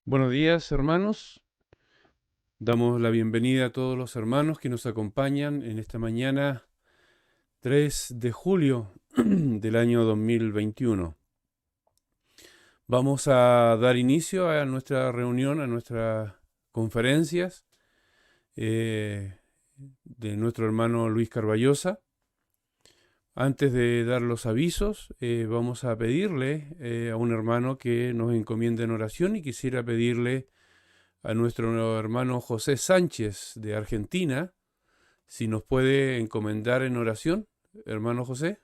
Buenos días, hermanos. Damos la bienvenida a todos los hermanos que nos acompañan en esta mañana 3 de julio del año 2021. Vamos a dar inicio a nuestra reunión, a nuestras conferencias eh, de nuestro hermano Luis Carballosa. Antes de dar los avisos, vamos a pedirle a un hermano que nos encomiende en oración y quisiera pedirle a nuestro hermano José Sánchez de Argentina, si nos puede encomendar en oración, hermano José.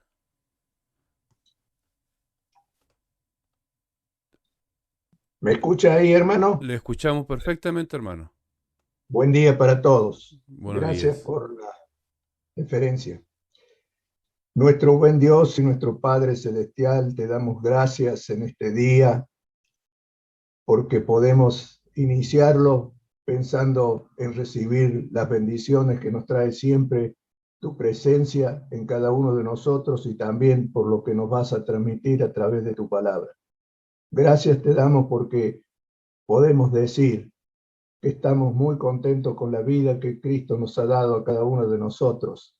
¿Me escucha ahí, hermano? Le escuchamos perfectamente, hermano. Buen día para todos. Buenos Gracias días. por la referencia. Nuestro buen Dios y nuestro Padre Celestial, te damos gracias en este día porque podemos iniciarlo pensando en recibir las bendiciones que nos trae siempre tu presencia en cada uno de nosotros y también por lo que nos vas a transmitir a través de tu palabra. Gracias te damos porque podemos decir que estamos muy contentos con la vida que Cristo nos ha dado a cada uno de nosotros.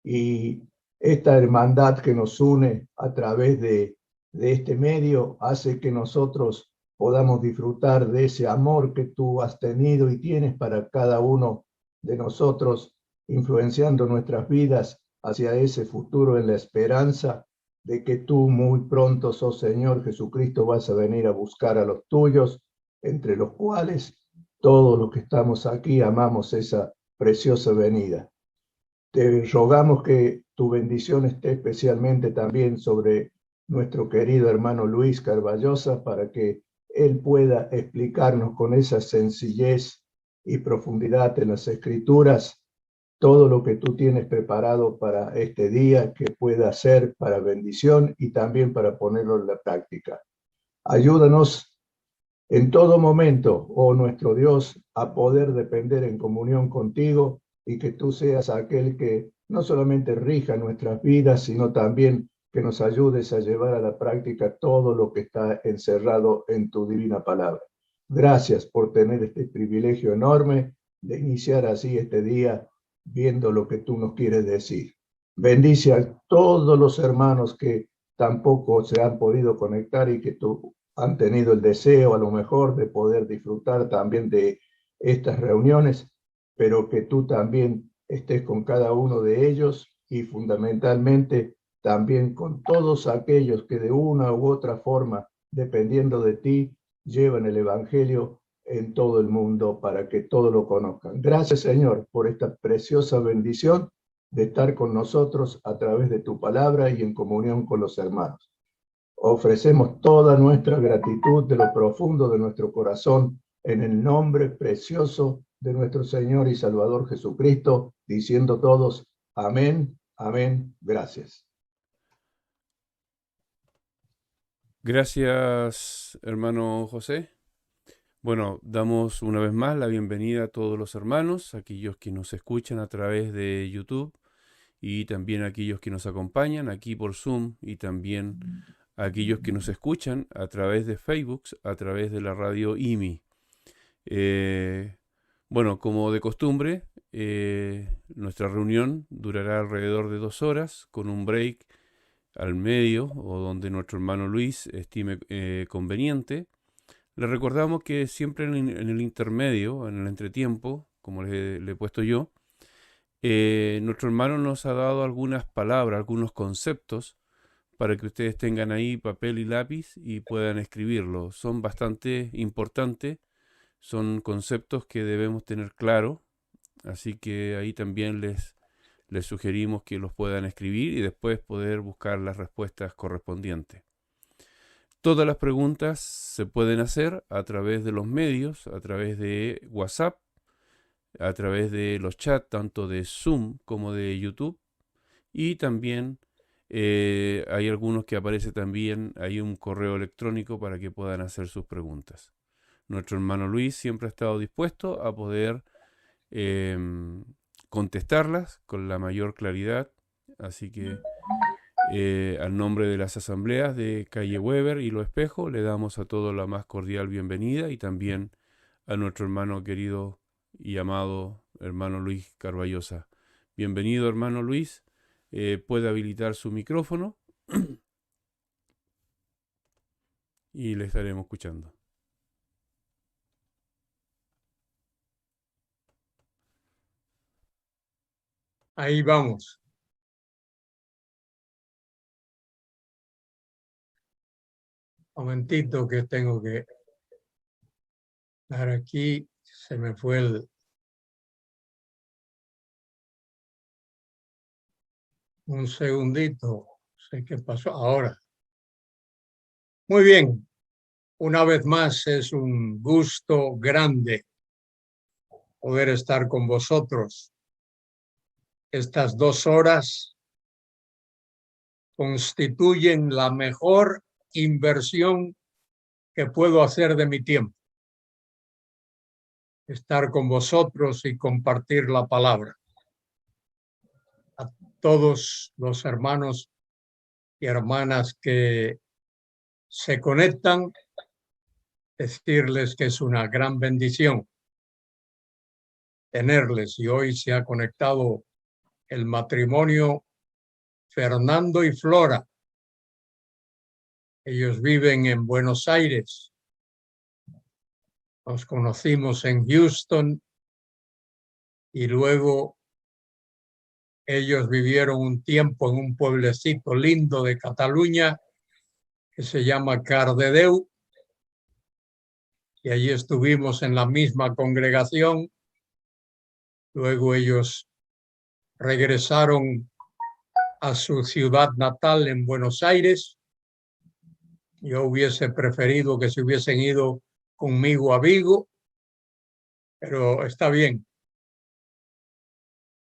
Y esta hermandad que nos une a través de este medio hace que nosotros podamos disfrutar de ese amor que tú has tenido y tienes para cada uno de nosotros, influenciando nuestras vidas hacia ese futuro en la esperanza de que tú muy pronto, Señor Jesucristo, vas a venir a buscar a los tuyos, entre los cuales todos los que estamos aquí amamos esa preciosa venida. Te rogamos que tu bendición esté especialmente también sobre nuestro querido hermano Luis Carballosa para que él pueda explicarnos con esa sencillez y profundidad en las escrituras todo lo que tú tienes preparado para este día, que pueda ser para bendición y también para ponerlo en la práctica. Ayúdanos en todo momento, oh nuestro Dios, a poder depender en comunión contigo y que tú seas aquel que no solamente rija nuestras vidas, sino también que nos ayudes a llevar a la práctica todo lo que está encerrado en tu divina palabra. Gracias por tener este privilegio enorme de iniciar así este día viendo lo que tú nos quieres decir. Bendice a todos los hermanos que tampoco se han podido conectar y que tú han tenido el deseo a lo mejor de poder disfrutar también de estas reuniones, pero que tú también estés con cada uno de ellos y fundamentalmente también con todos aquellos que de una u otra forma, dependiendo de ti, llevan el Evangelio en todo el mundo para que todos lo conozcan. Gracias, Señor, por esta preciosa bendición de estar con nosotros a través de tu palabra y en comunión con los hermanos. Ofrecemos toda nuestra gratitud de lo profundo de nuestro corazón en el nombre precioso de nuestro Señor y Salvador Jesucristo, diciendo todos, amén, amén, gracias. Gracias, hermano José. Bueno, damos una vez más la bienvenida a todos los hermanos, aquellos que nos escuchan a través de YouTube y también aquellos que nos acompañan aquí por Zoom y también aquellos que nos escuchan a través de Facebook, a través de la radio IMI. Eh, bueno, como de costumbre, nuestra reunión durará alrededor de 2 horas, con un break al medio o donde nuestro hermano Luis estime conveniente. Le recordamos que siempre en el intermedio, en el entretiempo, como le he puesto yo, nuestro hermano nos ha dado algunas palabras, algunos conceptos para que ustedes tengan ahí papel y lápiz y puedan escribirlo. Son bastante importantes, son conceptos que debemos tener claro, así que ahí también les sugerimos que los puedan escribir y después poder buscar las respuestas correspondientes. Todas las preguntas se pueden hacer a través de los medios, a través de WhatsApp, a través de los chats tanto de Zoom como de YouTube, y también hay algunos que aparece también, hay un correo electrónico para que puedan hacer sus preguntas. Nuestro hermano Luis siempre ha estado dispuesto a poder eh, contestarlas con la mayor claridad, así que Al nombre de las asambleas de Calle Weber y Lo Espejo, le damos a todos la más cordial bienvenida y también a nuestro hermano querido y amado hermano Luis Carballosa. Bienvenido, hermano Luis. Puede habilitar su micrófono y le estaremos escuchando. Ahí vamos. Momentito que tengo que dar aquí. Se me fue un segundito. Sé qué pasó ahora. Muy bien. Una vez más es un gusto grande poder estar con vosotros. Estas 2 horas constituyen la mejor inversión que puedo hacer de mi tiempo. Estar con vosotros y compartir la palabra. A todos los hermanos y hermanas que se conectan, decirles que es una gran bendición tenerles. Y hoy se ha conectado el matrimonio Fernando y Flora. Ellos viven en Buenos Aires. Nos conocimos en Houston y luego ellos vivieron un tiempo en un pueblecito lindo de Cataluña que se llama Cardedeu, y allí estuvimos en la misma congregación. Luego ellos regresaron a su ciudad natal en Buenos Aires. Yo hubiese preferido que se hubiesen ido conmigo a Vigo, pero está bien.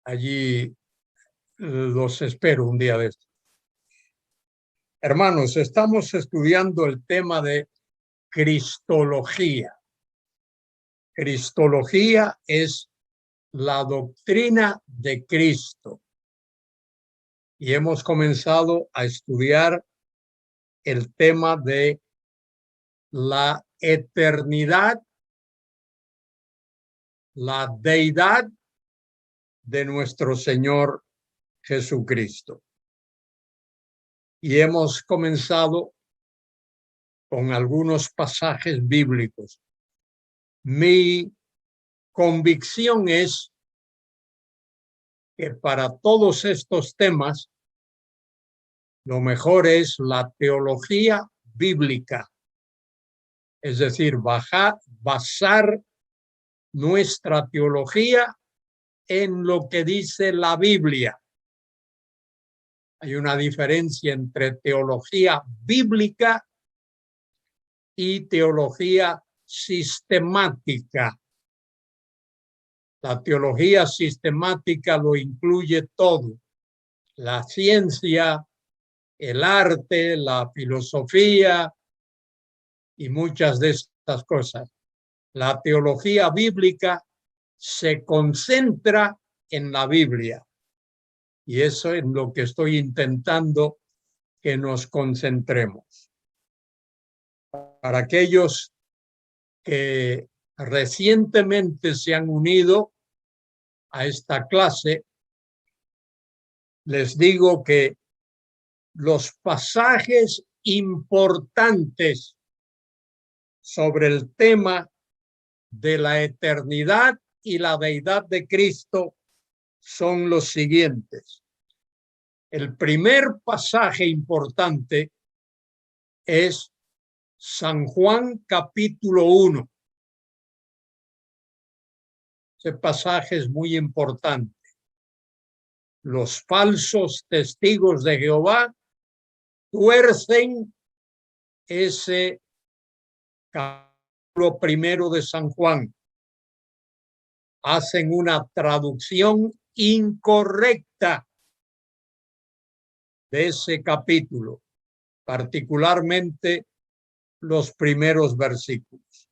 Allí los espero un día de estos. Hermanos, estamos estudiando el tema de Cristología. Cristología es la doctrina de Cristo. Y hemos comenzado a estudiar el tema de la eternidad, la deidad de nuestro Señor Jesucristo. Y hemos comenzado con algunos pasajes bíblicos. Mi convicción es que para todos estos temas, lo mejor es la teología bíblica. Es decir, basar nuestra teología en lo que dice la Biblia. Hay una diferencia entre teología bíblica y teología sistemática. La teología sistemática lo incluye todo: la ciencia, el arte, la filosofía y muchas de estas cosas. La teología bíblica se concentra en la Biblia, y eso es lo que estoy intentando que nos concentremos. Para aquellos que recientemente se han unido a esta clase, les digo que los pasajes importantes sobre el tema de la eternidad y la deidad de Cristo son los siguientes. El primer pasaje importante es San Juan capítulo 1. Ese pasaje es muy importante. Los falsos testigos de Jehová tuercen ese capítulo primero de San Juan. Hacen una traducción incorrecta de ese capítulo, particularmente los primeros versículos.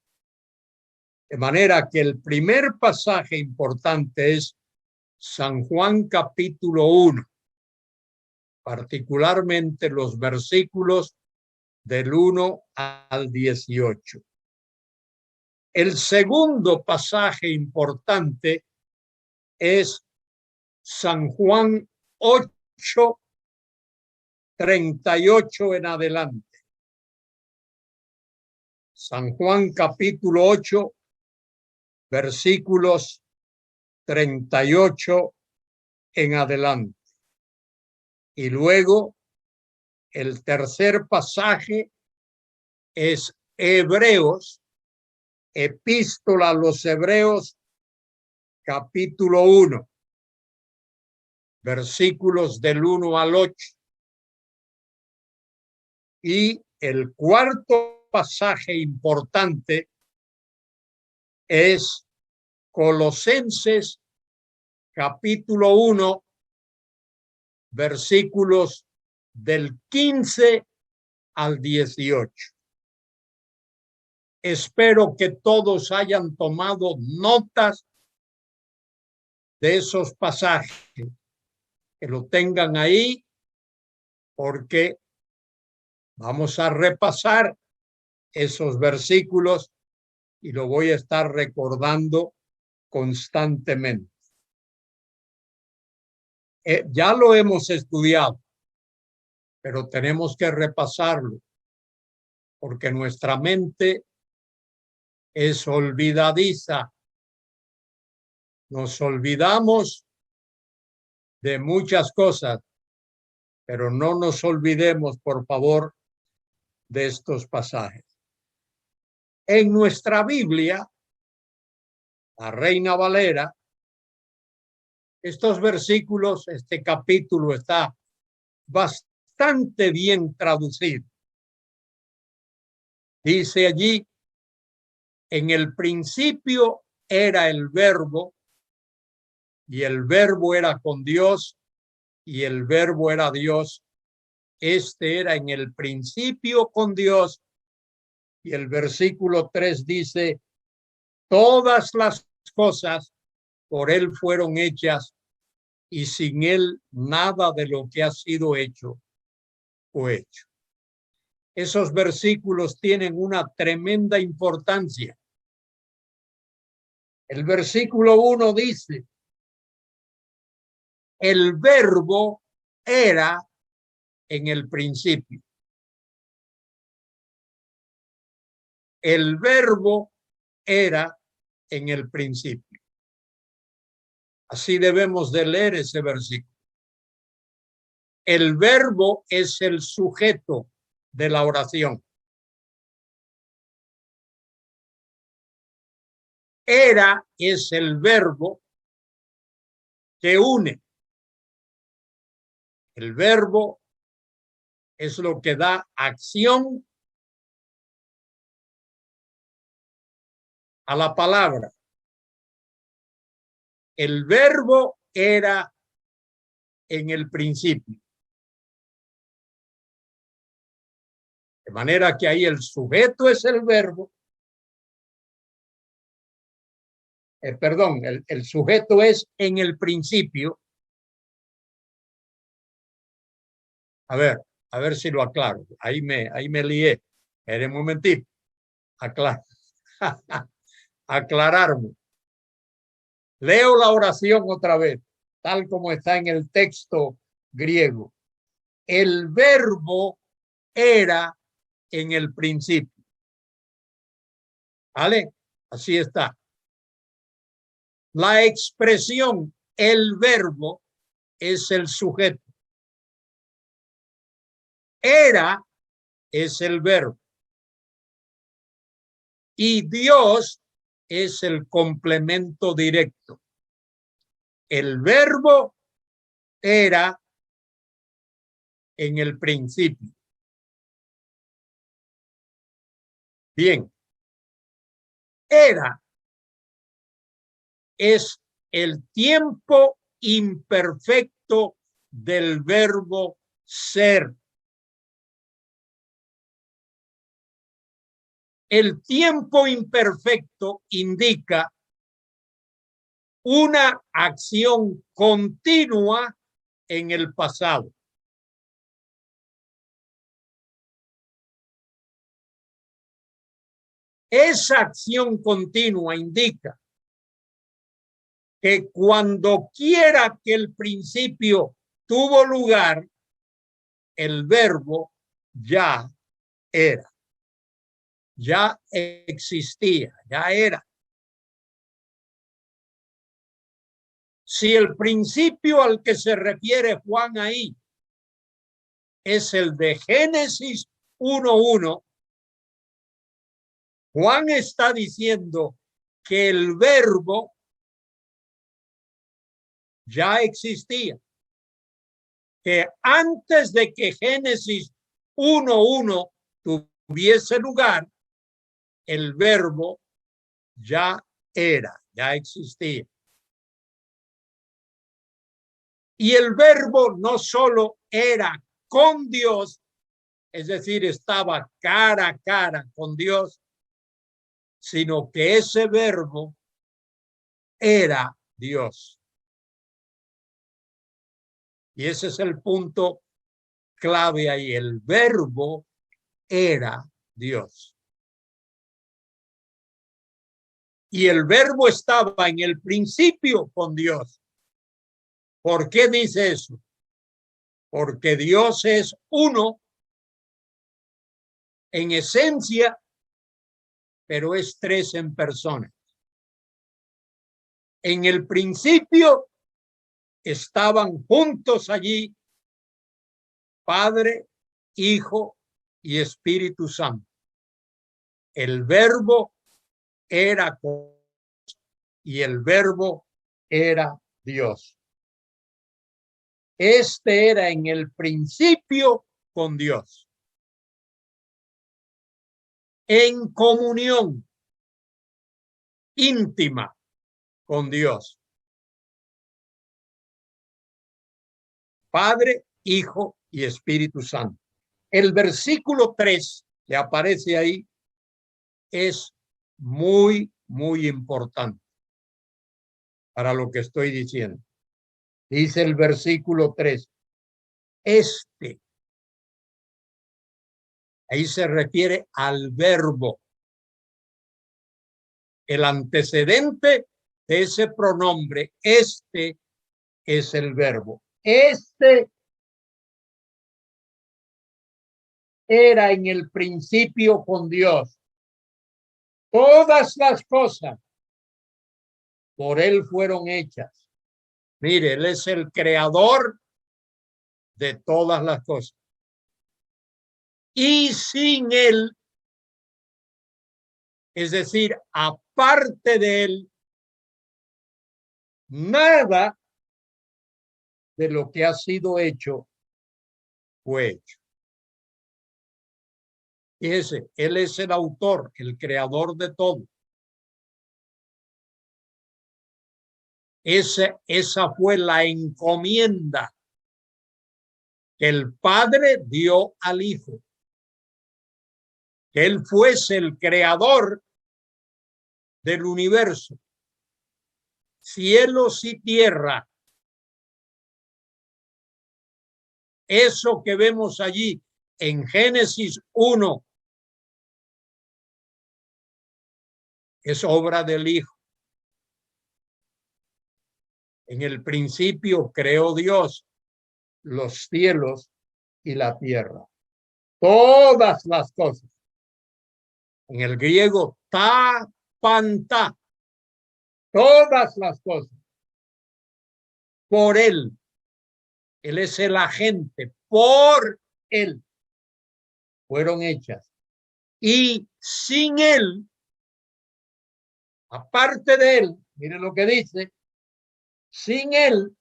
De manera que el primer pasaje importante es San Juan capítulo 1. particularmente los versículos del 1 al 18. El segundo pasaje importante es San Juan 8, 38 en adelante. San Juan capítulo 8, versículos 38 en adelante. Y luego el tercer pasaje es Hebreos, epístola a los Hebreos, capítulo 1, versículos del 1 al 8. Y el cuarto pasaje importante es Colosenses, capítulo 1, versículos del 15 al 18. Espero que todos hayan tomado notas de esos pasajes, que lo tengan ahí, porque vamos a repasar esos versículos y lo voy a estar recordando constantemente. Ya lo hemos estudiado, pero tenemos que repasarlo, porque nuestra mente es olvidadiza. Nos olvidamos de muchas cosas, pero no nos olvidemos, por favor, de estos pasajes. En nuestra Biblia, la Reina Valera, estos versículos, este capítulo está bastante bien traducido. Dice allí, en el principio era el Verbo, y el Verbo era con Dios, y el Verbo era Dios. Este era en el principio con Dios. Y el versículo 3 dice, todas las cosas por él fueron hechas, y sin él nada de lo que ha sido hecho fue hecho. Esos versículos tienen una tremenda importancia. El versículo 1 dice, el Verbo era en el principio. El Verbo era en el principio. Así debemos de leer ese versículo. El Verbo es el sujeto de la oración. Era es el verbo que une. El verbo es lo que da acción a la palabra. El verbo era en el principio. De manera que ahí el sujeto es el verbo. El sujeto es en el principio. A ver si lo aclaro. Ahí me lié. Espera un momentito. Aclararme. Leo la oración otra vez, tal como está en el texto griego. El verbo era en el principio. ¿Vale? Así está. La expresión el verbo es el sujeto. Era es el verbo. Y Dios es el complemento directo. El verbo era en el principio. Bien. Era es el tiempo imperfecto del verbo ser. El tiempo imperfecto indica una acción continua en el pasado. Esa acción continua indica que cuando quiera que el principio tuvo lugar, el verbo ya era, ya existía, ya era. Si el principio al que se refiere Juan ahí es el de Génesis 1:1, Juan está diciendo que el verbo ya existía, que antes de que Génesis 1:1 tuviese lugar, el verbo ya era, ya existía. Y el verbo no solo era con Dios, es decir, estaba cara a cara con Dios, sino que ese verbo era Dios. Y ese es el punto clave ahí. El verbo era Dios. Y el verbo estaba en el principio con Dios. ¿Por qué dice eso? Porque Dios es uno en esencia, pero es tres en persona. En el principio estaban juntos allí Padre, Hijo y Espíritu Santo. El verbo era y el verbo era Dios. Este era en el principio con Dios, en comunión íntima con Dios. Padre, Hijo y Espíritu Santo. El versículo 3 que aparece ahí es muy, muy importante para lo que estoy diciendo. Dice el versículo 3, ahí se refiere al verbo. El antecedente de ese pronombre, es el verbo. Era en el principio con Dios. Todas las cosas por él fueron hechas. Mire, él es el creador de todas las cosas. Y sin él, es decir, aparte de él, nada de lo que ha sido hecho fue hecho. Fíjese, él es el autor, el creador de todo. Esa fue la encomienda que el Padre dio al Hijo. Que él fuese el creador del universo, cielos y tierra. Eso que vemos allí en Génesis 1 es obra del Hijo. En el principio creó Dios los cielos y la tierra. Todas las cosas. En el griego, ta, panta. Todas las cosas. Por él. Él es el agente. Por él fueron hechas. Y sin él, aparte de él, miren lo que dice, sin él,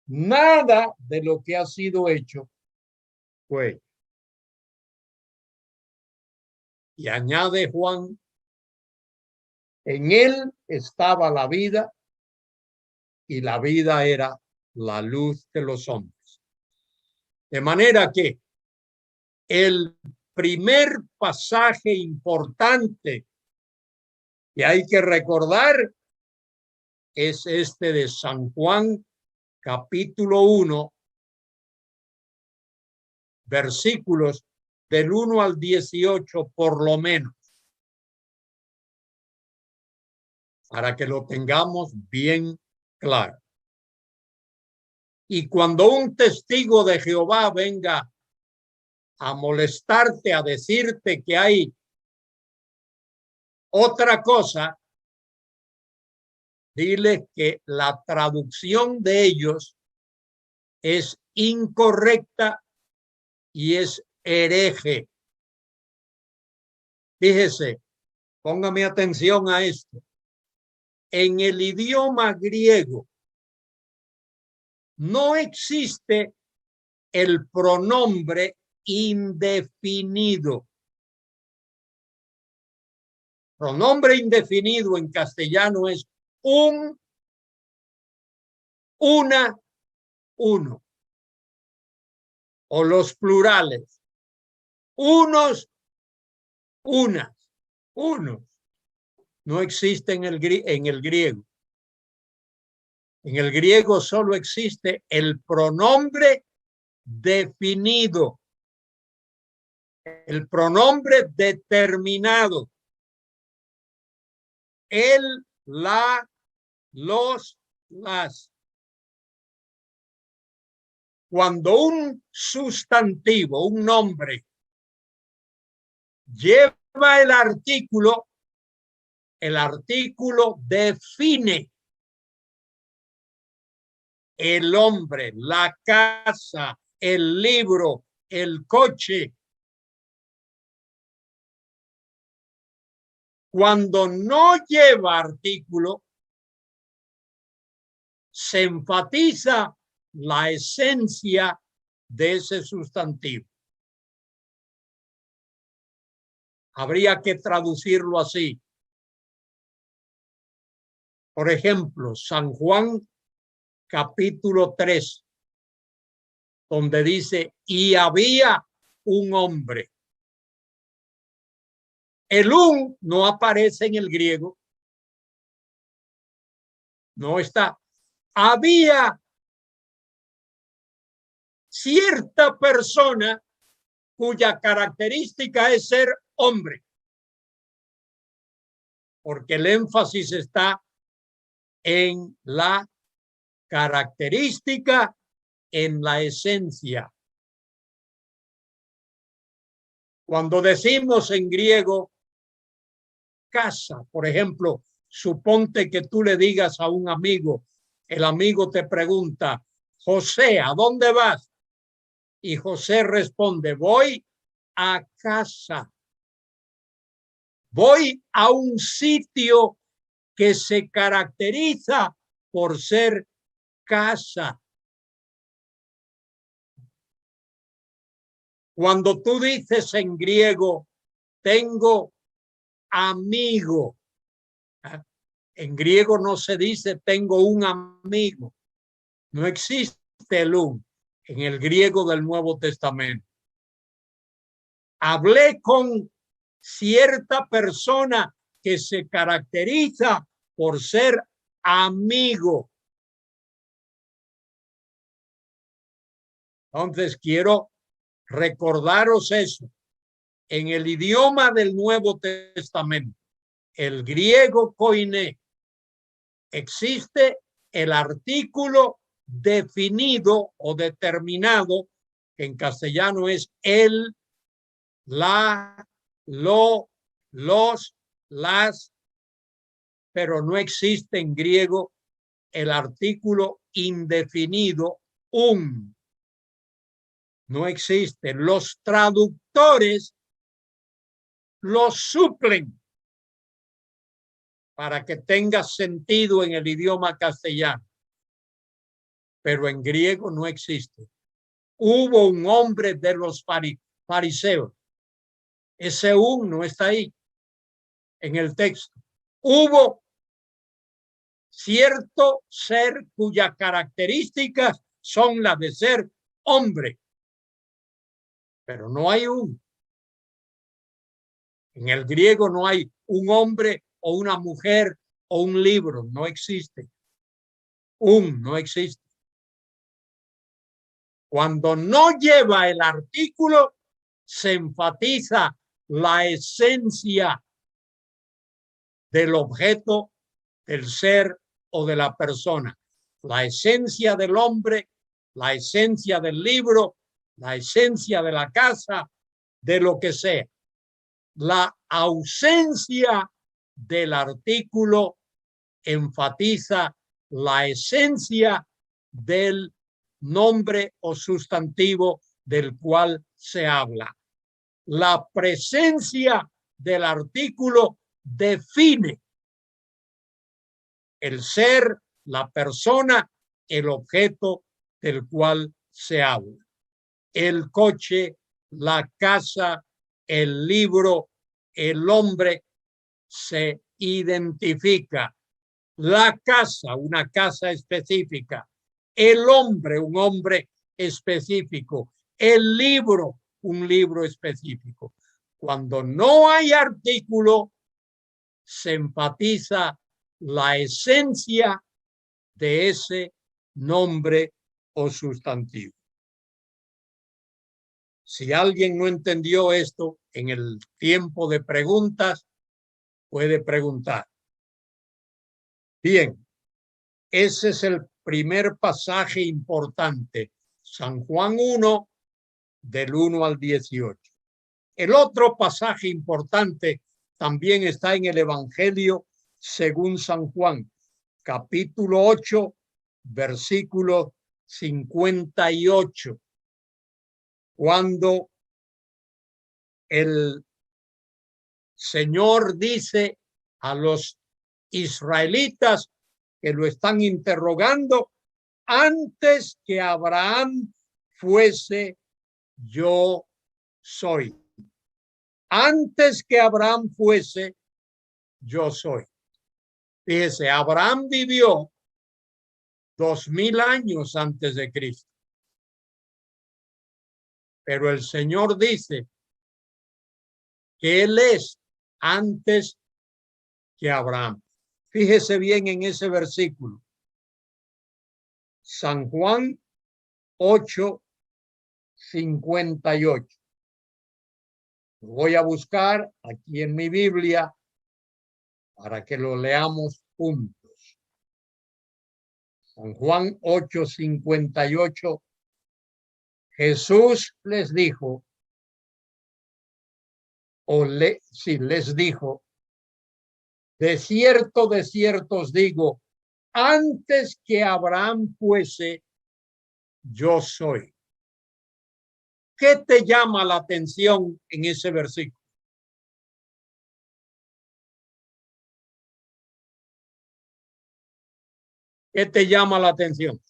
nada de lo que ha sido hecho fue. Y añade Juan, en él estaba la vida y la vida era la luz de los hombres. De manera que el primer pasaje importante que hay que recordar es este de San Juan, capítulo 1, versículos del 1 al 18 por lo menos, para que lo tengamos bien claro. Y cuando un testigo de Jehová venga a molestarte, a decirte que hay otra cosa, dile que la traducción de ellos es incorrecta y es hereje. Fíjese, póngame atención a esto. En el idioma griego no existe el pronombre indefinido. Pronombre indefinido en castellano es un, una, uno. O los plurales. Unos, unas, unos. No existe en el griego. En el griego solo existe el pronombre definido, el pronombre determinado. El, la, los, las. Cuando un sustantivo, un nombre, lleva el artículo define el hombre, la casa, el libro, el coche. Cuando no lleva artículo, se enfatiza la esencia de ese sustantivo. Habría que traducirlo así. Por ejemplo, San Juan capítulo 3, donde dice, y había un hombre. El un no aparece en el griego. No está. Había cierta persona cuya característica es ser hombre. Porque el énfasis está en la característica, en la esencia. Cuando decimos en griego casa, por ejemplo, suponte que tú le digas a un amigo, el amigo te pregunta, José, ¿a dónde vas? Y José responde, voy a casa. Voy a un sitio que se caracteriza por ser casa. Cuando tú dices en griego, tengo amigo, en griego no se dice tengo un amigo. No existe el un en el griego del Nuevo Testamento. Hablé con cierta persona que se caracteriza por ser amigo. Entonces quiero recordaros eso. En el idioma del Nuevo Testamento, el griego koiné, existe el artículo definido o determinado, que en castellano es el, la, lo, los, las, pero no existe en griego el artículo indefinido un. No existe. Los traductores los suplen para que tenga sentido en el idioma castellano. Pero en griego no existe. Hubo un hombre de los fariseos. Ese un no está ahí en el texto. Hubo cierto ser cuyas características son las de ser hombre. Pero no hay un. En el griego no hay un hombre o una mujer o un libro. No existe. Un no existe. Cuando no lleva el artículo, se enfatiza la esencia del objeto, del ser o de la persona. La esencia del hombre, la esencia del libro, la esencia de la casa, de lo que sea. La ausencia del artículo enfatiza la esencia del nombre o sustantivo del cual se habla. La presencia del artículo define el ser, la persona, el objeto del cual se habla. El coche, la casa, el libro, el hombre se identifica. La casa, una casa específica. El hombre, un hombre específico. El libro, un libro específico. Cuando no hay artículo, se enfatiza la esencia de ese nombre o sustantivo. Si alguien no entendió esto en el tiempo de preguntas, puede preguntar. Bien, ese es el primer pasaje importante, San Juan 1, del 1 al 18. El otro pasaje importante también está en el Evangelio según San Juan, capítulo 8, versículo 58. Cuando el Señor dice a los israelitas que lo están interrogando, antes que Abraham fuese, yo soy. Antes que Abraham fuese, yo soy. Fíjese, Abraham vivió 2000 años antes de Cristo. Pero el Señor dice que Él es antes que Abraham. Fíjese bien en ese versículo. San Juan 8, 58. Voy a buscar aquí en mi Biblia para que lo leamos juntos. San Juan 8, 58. Jesús les dijo, les dijo, de cierto os digo, antes que Abraham fuese, yo soy. ¿Qué te llama la atención en ese versículo? ¿Qué te llama la atención?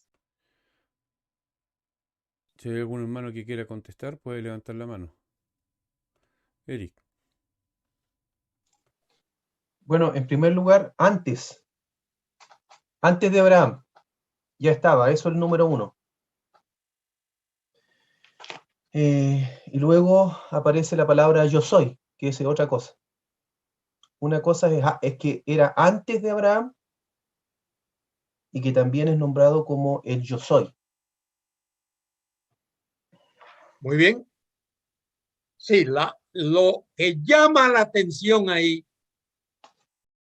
Si hay algún hermano que quiera contestar, puede levantar la mano. Eric. Bueno, en primer lugar, antes de Abraham, ya estaba, eso es el número 1. Y luego aparece la palabra yo soy, que es otra cosa. Una cosa es que era antes de Abraham y que también es nombrado como el yo soy. Muy bien. Sí, lo que llama la atención ahí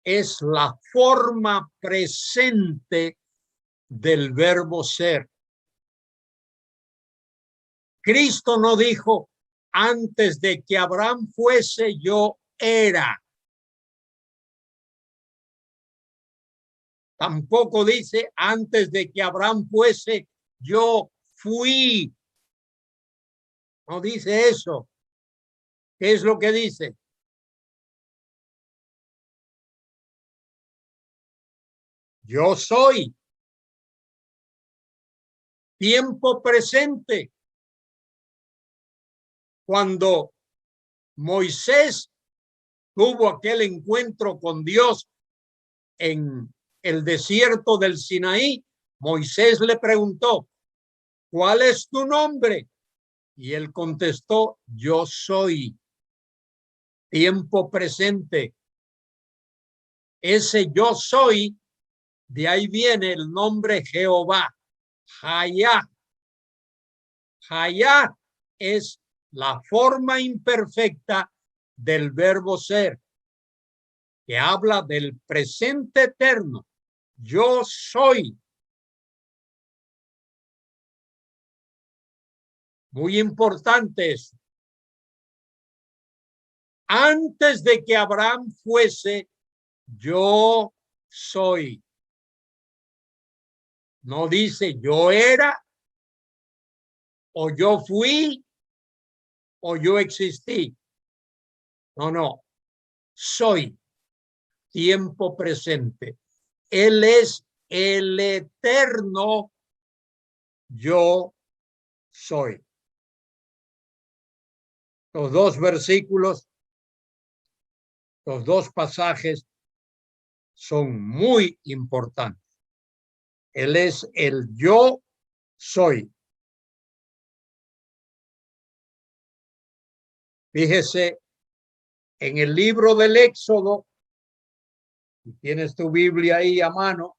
es la forma presente del verbo ser. Cristo no dijo, antes de que Abraham fuese, yo era. Tampoco dice, antes de que Abraham fuese, yo fui. No dice eso. ¿Qué es lo que dice? Yo soy. Tiempo presente. Cuando Moisés tuvo aquel encuentro con Dios en el desierto del Sinaí, Moisés le preguntó, ¿cuál es tu nombre? Y él contestó, yo soy. Tiempo presente. Ese yo soy, de ahí viene el nombre Jehová. Hayá. Hayá es la forma imperfecta del verbo ser, que habla del presente eterno. Yo soy. Muy importante eso. Antes de que Abraham fuese, yo soy. No dice yo era, o yo fui, o yo existí. No, no. Soy. Tiempo presente. Él es el eterno yo soy. Los dos versículos, los dos pasajes son muy importantes. Él es el yo soy. Fíjese, en el libro del Éxodo, si tienes tu Biblia ahí a mano,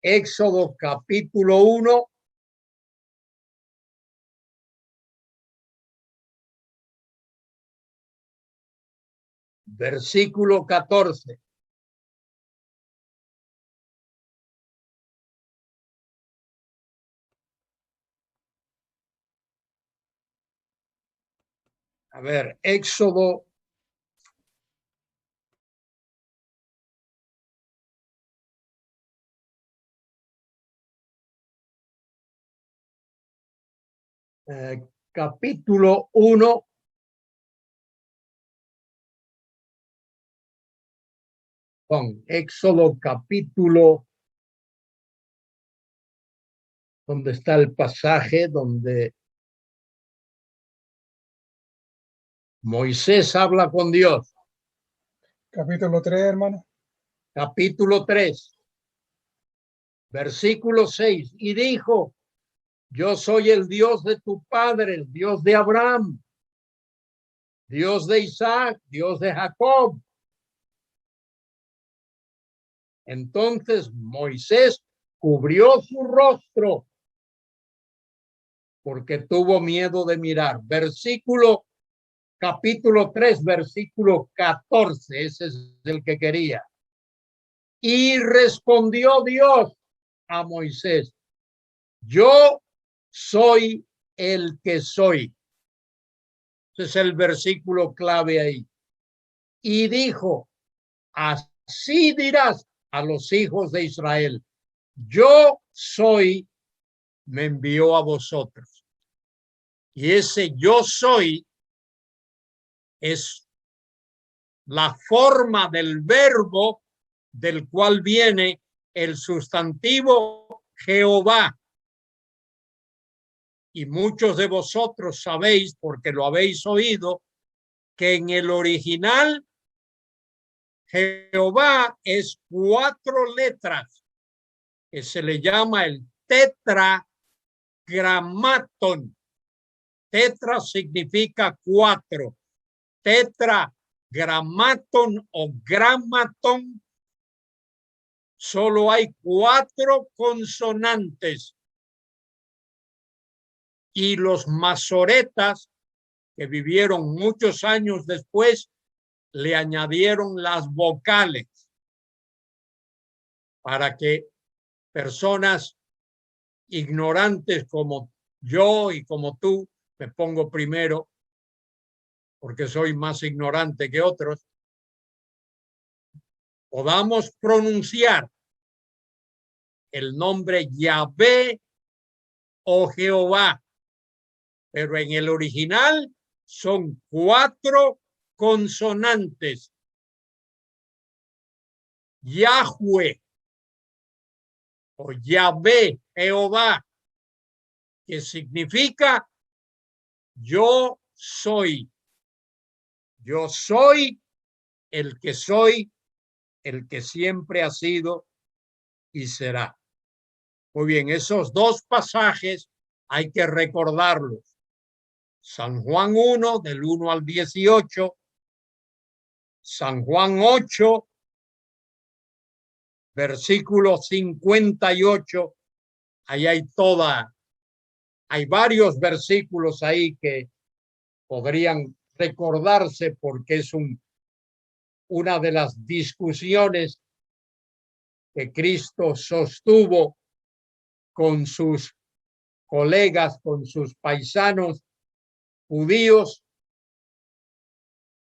Éxodo capítulo 1, versículo 14. A ver, Éxodo capítulo 1, con Éxodo capítulo, donde está el pasaje donde Moisés habla con Dios. Capítulo 3, hermano. Capítulo 3, versículo 6. Y dijo, yo soy el Dios de tu padre, el Dios de Abraham, Dios de Isaac, Dios de Jacob. Entonces Moisés cubrió su rostro porque tuvo miedo de mirar. Capítulo 3, versículo 14. Ese es el que quería. Y respondió Dios a Moisés, yo soy el que soy. Ese es el versículo clave ahí. Y dijo, así dirás a los hijos de Israel, yo soy, me envió a vosotros. Y ese yo soy es la forma del verbo del cual viene el sustantivo Jehová. Y muchos de vosotros sabéis, porque lo habéis oído, que en el original Jehová es 4 letras, que se le llama el tetragramaton. Tetra significa 4. Tetragramaton o gramaton, solo hay 4 consonantes. Y los masoretas, que vivieron muchos años después, le añadieron las vocales para que personas ignorantes como yo y como tú, me pongo primero porque soy más ignorante que otros, podamos pronunciar el nombre Yahvé o Jehová, pero en el original son 4 consonantes. Yahweh o Yahvé, Jehová, que significa yo soy. Yo soy, el que siempre ha sido y será. Muy bien, esos 2 pasajes hay que recordarlos. San Juan 1, del 1 al 18, San Juan 8, versículo 58, ahí hay toda Hay varios versículos ahí que podrían recordarse porque es una de las discusiones que Cristo sostuvo con sus colegas, con sus paisanos judíos,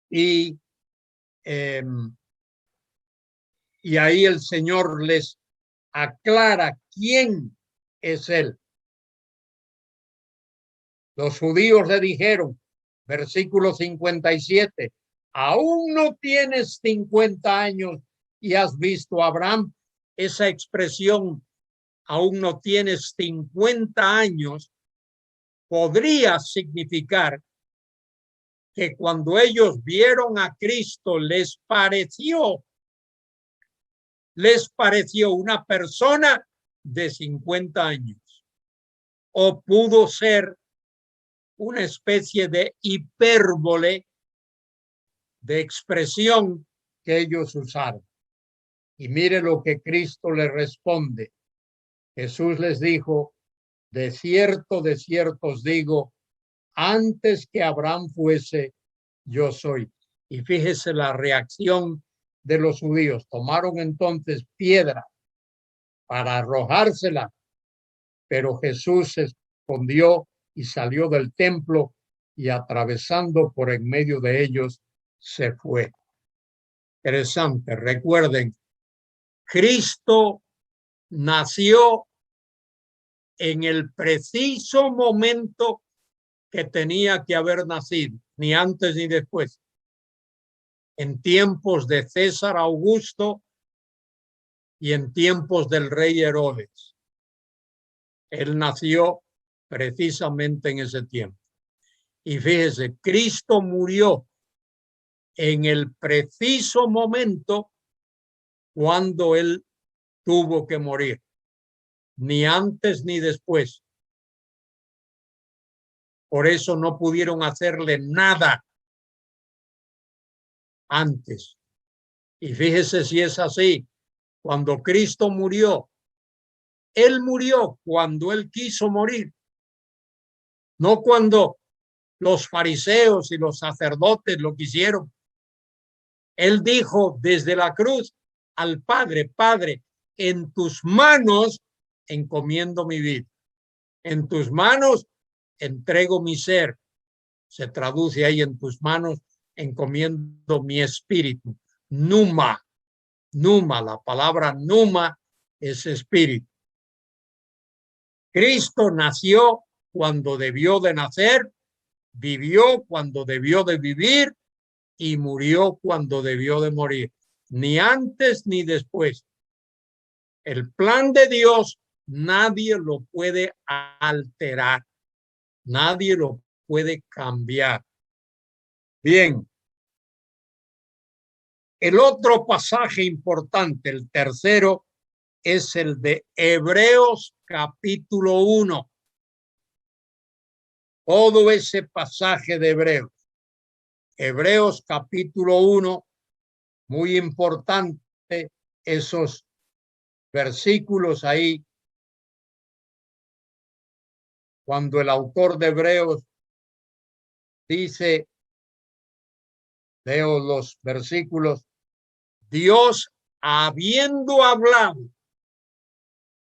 y ahí el Señor les aclara quién es Él. Los judíos le dijeron, versículo 57, aún no tienes 50 años y has visto a Abraham. Esa expresión, aún no tienes 50 años, podría significar que cuando ellos vieron a Cristo les pareció una persona de 50 años, o pudo ser una especie de hipérbole de expresión que ellos usaron. Y mire lo que Cristo les responde. Jesús les dijo, de cierto os digo, antes que Abraham fuese, yo soy. Y fíjese la reacción de los judíos. Tomaron entonces piedra para arrojársela, pero Jesús se escondió y salió del templo y atravesando por en medio de ellos se fue. Interesante. Recuerden, Cristo nació en el preciso momento que tenía que haber nacido, ni antes ni después. En tiempos de César Augusto y en tiempos del rey Herodes. Él nació precisamente en ese tiempo. Y fíjese, Cristo murió en el preciso momento cuando él tuvo que morir, ni antes ni después. Por eso no pudieron hacerle nada antes. Y fíjese si es así, cuando Cristo murió, él murió cuando él quiso morir, no cuando los fariseos y los sacerdotes lo quisieron. Él dijo desde la cruz al Padre, Padre, en tus manos encomiendo mi vida. En tus manos entrego mi ser. Se traduce ahí, en tus manos encomiendo mi espíritu. Numa, la palabra numa es espíritu. Cristo nació cuando debió de nacer, vivió cuando debió de vivir y murió cuando debió de morir. Ni antes ni después. El plan de Dios nadie lo puede alterar, nadie lo puede cambiar. Bien, el otro pasaje importante, el tercero, es el de Hebreos capítulo 1. Todo ese pasaje de Hebreos. Hebreos capítulo 1, muy importante, esos versículos ahí, cuando el autor de Hebreos dice, leo los versículos, Dios habiendo hablado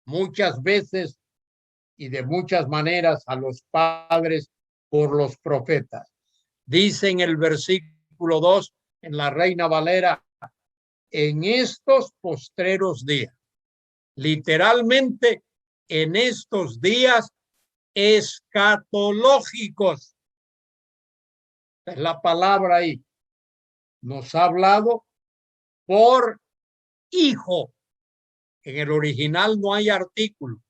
muchas veces y de muchas maneras a los padres por los profetas. Dice en el versículo 2, en la Reina Valera, en estos postreros días, literalmente en estos días escatológicos. Es la palabra ahí. Nos ha hablado por hijo. En el original no hay artículo.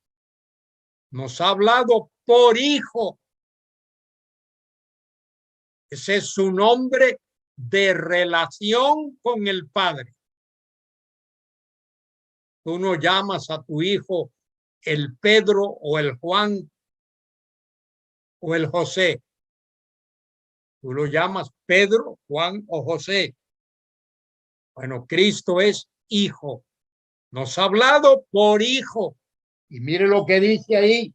Nos ha hablado por hijo. Ese es su nombre de relación con el Padre. Tú no llamas a tu hijo el Pedro o el Juan o el José. Tú lo llamas Pedro, Juan o José. Bueno, Cristo es hijo. Nos ha hablado por hijo. Y mire lo que dice ahí.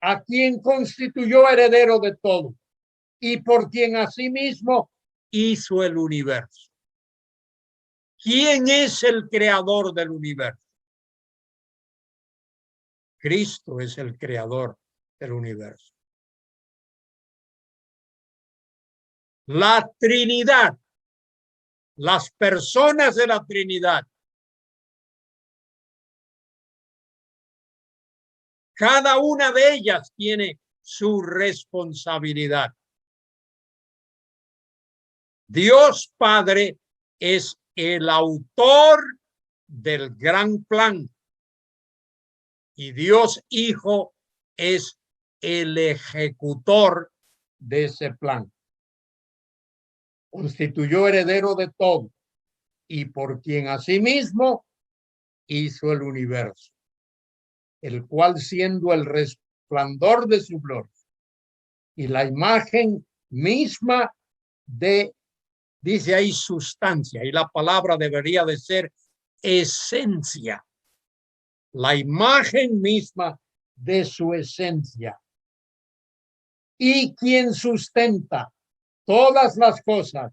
a quien constituyó heredero de todo y por quien asimismo hizo el universo. ¿Quién es el creador del universo? Cristo es el creador del universo. La Trinidad, las personas de la Trinidad, cada una de ellas tiene su responsabilidad. Dios Padre es el autor del gran plan y Dios Hijo es el ejecutor de ese plan. Constituyó heredero de todo y por quien asimismo hizo el universo, el cual siendo el resplandor de su gloria y la imagen misma de, dice ahí, sustancia, y la palabra debería de ser esencia, la imagen misma de su esencia, y quien sustenta todas las cosas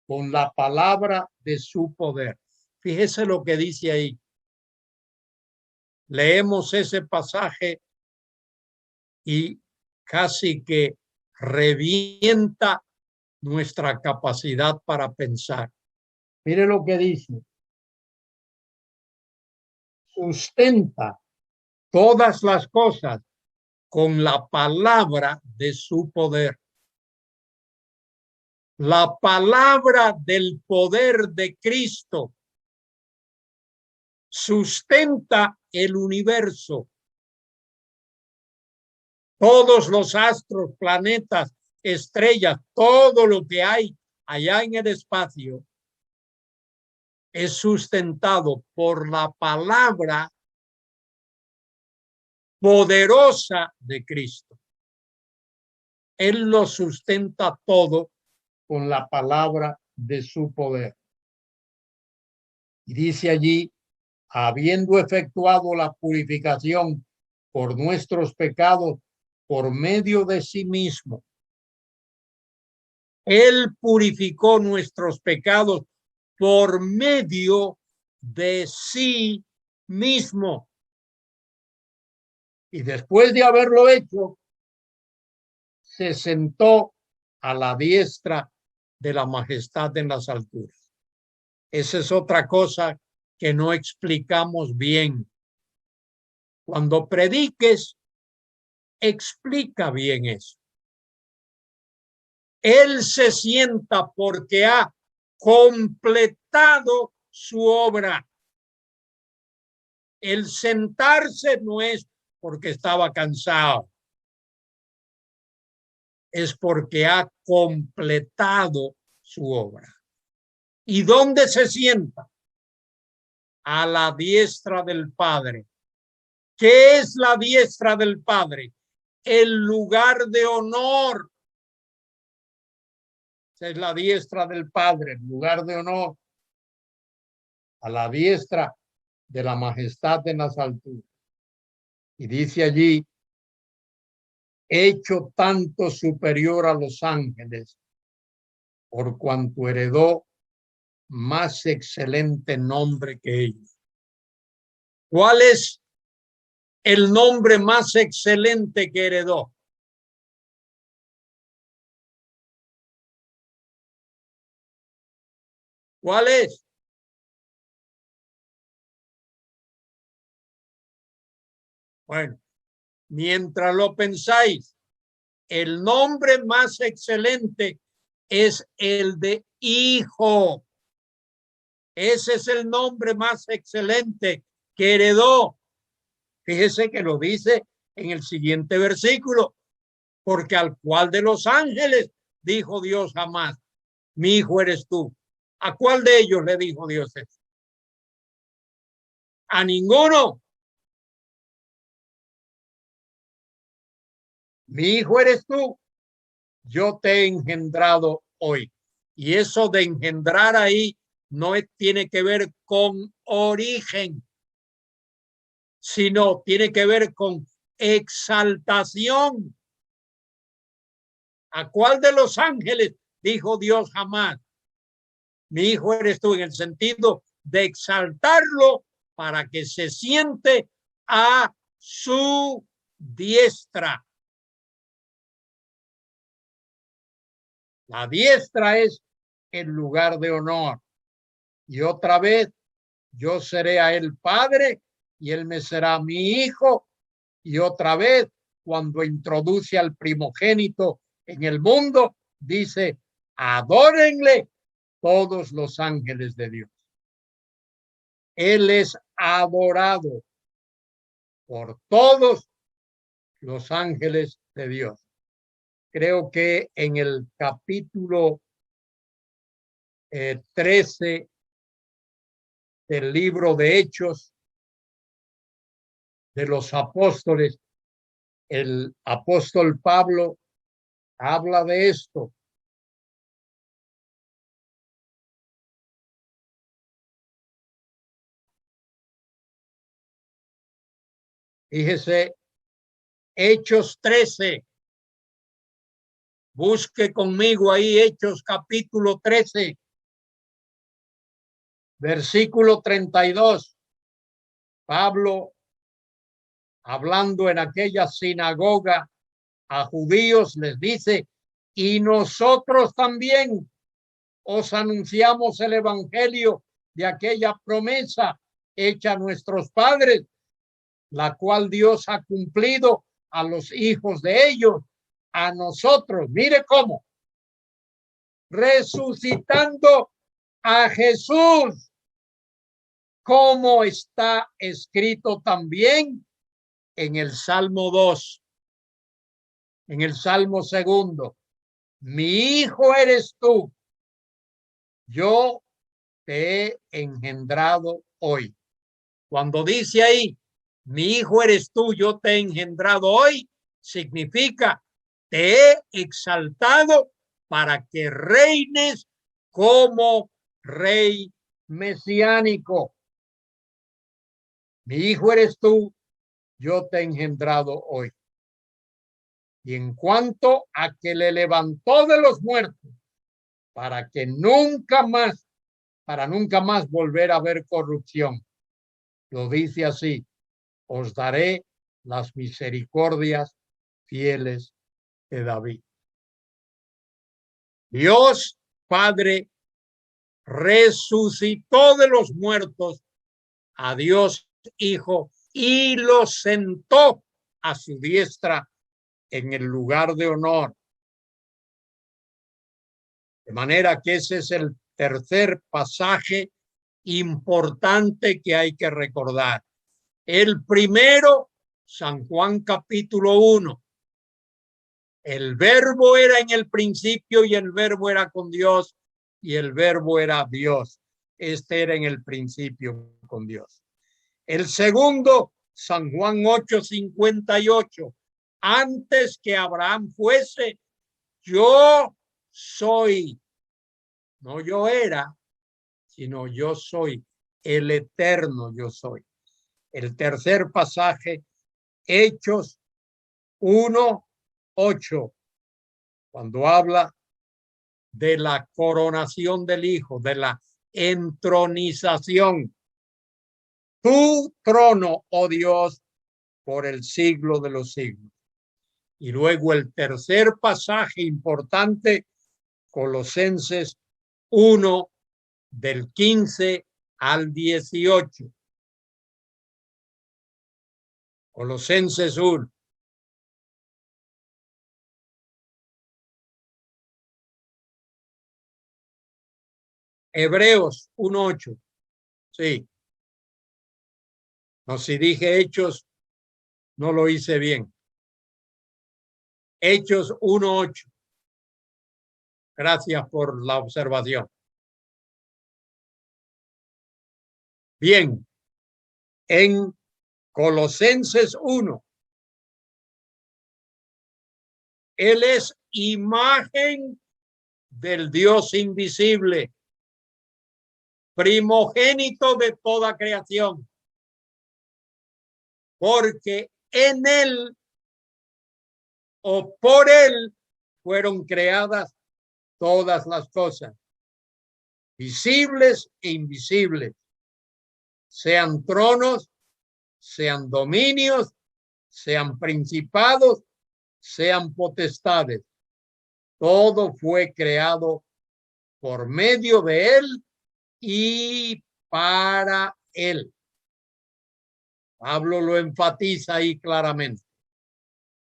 con la palabra de su poder. Fíjese lo que dice ahí. Leemos ese pasaje y casi que revienta nuestra capacidad para pensar. Mire lo que dice. Sustenta todas las cosas con la palabra de su poder. La palabra del poder de Cristo sustenta el universo. Todos los astros, planetas, estrellas, todo lo que hay allá en el espacio es sustentado por la palabra poderosa de Cristo. Él lo sustenta todo con la palabra de su poder. Y dice allí, habiendo efectuado la purificación por nuestros pecados por medio de sí mismo. Él purificó nuestros pecados por medio de sí mismo. Y después de haberlo hecho, se sentó a la diestra de la majestad en las alturas. Esa es otra cosa que no explicamos bien. Cuando prediques, explica bien eso. Él se sienta porque ha completado su obra. El sentarse no es porque estaba cansado, es porque ha completado su obra. ¿Y dónde se sienta? A la diestra del Padre. ¿Qué es la diestra del Padre? El lugar de honor. Esa es la diestra del Padre, el lugar de honor. A la diestra de la majestad en las alturas. Y dice allí, hecho tanto superior a los ángeles, por cuanto heredó más excelente nombre que ellos. ¿Cuál es el nombre más excelente que heredó? ¿Cuál es? Bueno, mientras lo pensáis, el nombre más excelente es el de Hijo. Ese es el nombre más excelente que heredó. Fíjese que lo dice en el siguiente versículo, porque al cual de los ángeles dijo Dios jamás, mi hijo eres tú. ¿A cuál de ellos le dijo Dios eso? A ninguno. Mi hijo eres tú, yo te he engendrado hoy. Y eso de engendrar ahí no tiene que ver con origen, sino tiene que ver con exaltación. ¿A cuál de los ángeles dijo Dios jamás? Mi hijo eres tú, en el sentido de exaltarlo para que se siente a su diestra. La diestra es el lugar de honor. Y otra vez, yo seré a él padre y él me será mi hijo. Y otra vez, cuando introduce al primogénito en el mundo, dice, adórenle todos los ángeles de Dios. Él es adorado por todos los ángeles de Dios. Creo que en el capítulo 13 del libro de Hechos de los apóstoles, el apóstol Pablo habla de esto. Fíjese, Hechos 13. Busque conmigo ahí Hechos capítulo 13, versículo 32. Pablo, hablando en aquella sinagoga a judíos, les dice, y nosotros también os anunciamos el evangelio de aquella promesa hecha a nuestros padres, la cual Dios ha cumplido a los hijos de ellos, a nosotros. Mire cómo, resucitando a Jesús, como está escrito también en el Salmo 2, en el Salmo 2. Mi hijo eres tú, yo te he engendrado hoy. Cuando dice ahí, mi hijo eres tú, yo te he engendrado hoy, significa, te he exaltado para que reines como rey mesiánico. Mi hijo eres tú, yo te he engendrado hoy. Y en cuanto a que le levantó de los muertos, para nunca más volver a ver corrupción, lo dice así, os daré las misericordias fieles de David. Dios Padre resucitó de los muertos a Dios Hijo y lo sentó a su diestra en el lugar de honor. De manera que ese es el tercer pasaje importante que hay que recordar. El primero, San Juan capítulo 1. El verbo era en el principio y el verbo era con Dios y el verbo era Dios. Este era en el principio con Dios. El segundo, San Juan 8:58. Antes que Abraham fuese, yo soy. No yo era, sino yo soy. El eterno yo soy. El tercer pasaje, Hechos 1:8, cuando habla de la coronación del Hijo, de la entronización. Tu trono, oh Dios, por el siglo de los siglos. Y luego el tercer pasaje importante, Colosenses 1, del 15 al 18. Colosenses 1. Hebreos 1:8. Sí. No, si dije Hechos, no lo hice bien. Hechos 1:8. Gracias por la observación. Bien. En Colosenses 1. Él es imagen del Dios invisible, primogénito de toda creación, porque en él o por él fueron creadas todas las cosas, visibles e invisibles, sean tronos, sean dominios, sean principados, sean potestades. Todo fue creado por medio de él y para él. Pablo lo enfatiza ahí claramente.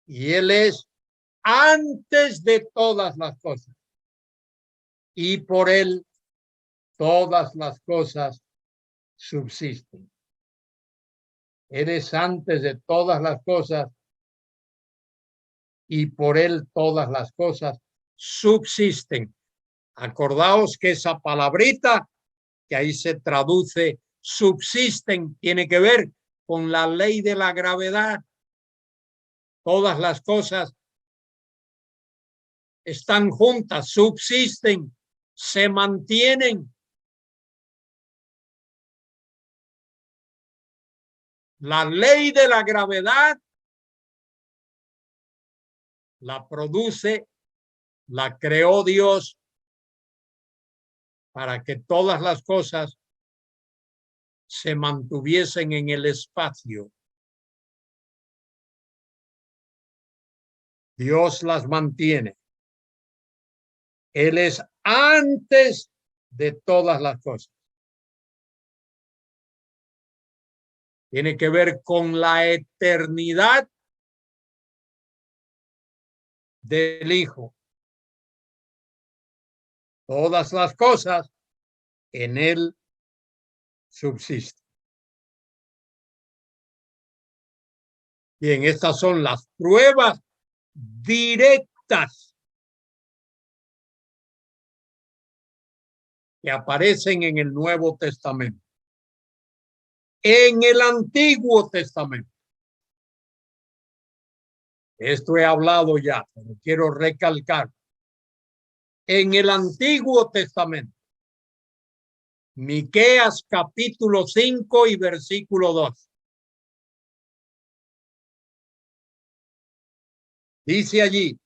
Y él es antes de todas las cosas. Y por él todas las cosas subsisten. Él es antes de todas las cosas y por él todas las cosas subsisten. Acordaos que esa palabrita que ahí se traduce subsisten tiene que ver con la ley de la gravedad. Todas las cosas están juntas, subsisten, se mantienen. La ley de la gravedad la produce, la creó Dios para que todas las cosas se mantuviesen en el espacio. Dios las mantiene. Él es antes de todas las cosas. Tiene que ver con la eternidad del Hijo. Todas las cosas en él subsisten. Bien, estas son las pruebas directas que aparecen en el Nuevo Testamento. En el Antiguo Testamento. Esto he hablado ya, pero quiero recalcar. En el Antiguo Testamento. Miqueas capítulo 5 y versículo 2. Dice allí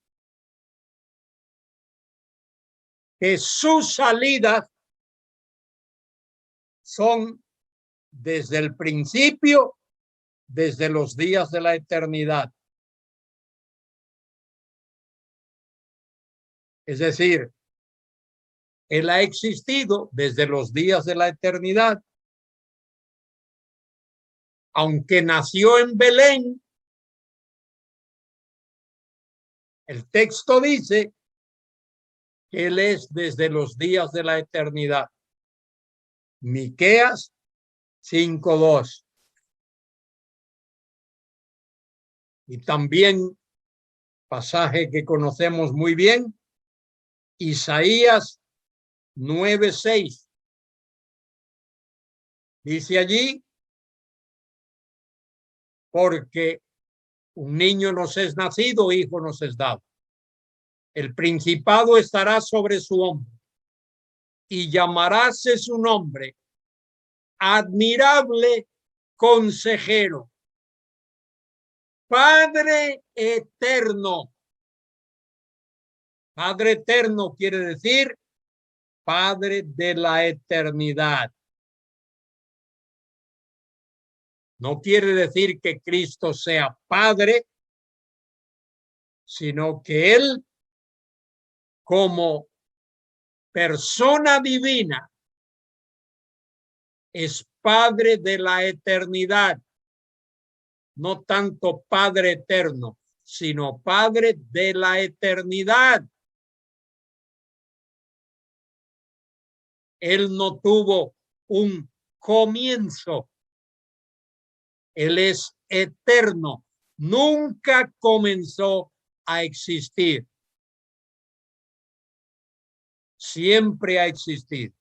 que sus salidas son desde el principio, desde los días de la eternidad. Es decir, él ha existido desde los días de la eternidad. Aunque nació en Belén, el texto dice que él es desde los días de la eternidad. Miqueas 5:2. Y también pasaje que conocemos muy bien, Isaías 9:6. Dice allí, porque un niño nos es nacido, hijo nos es dado. El principado estará sobre su hombro y llamaráse su nombre admirable consejero, Padre eterno. Padre eterno quiere decir Padre de la eternidad. No quiere decir que Cristo sea Padre, sino que Él, como persona divina, es Padre de la eternidad. No tanto Padre eterno, sino Padre de la eternidad. Él no tuvo un comienzo. Él es eterno. Nunca comenzó a existir. Siempre ha existido.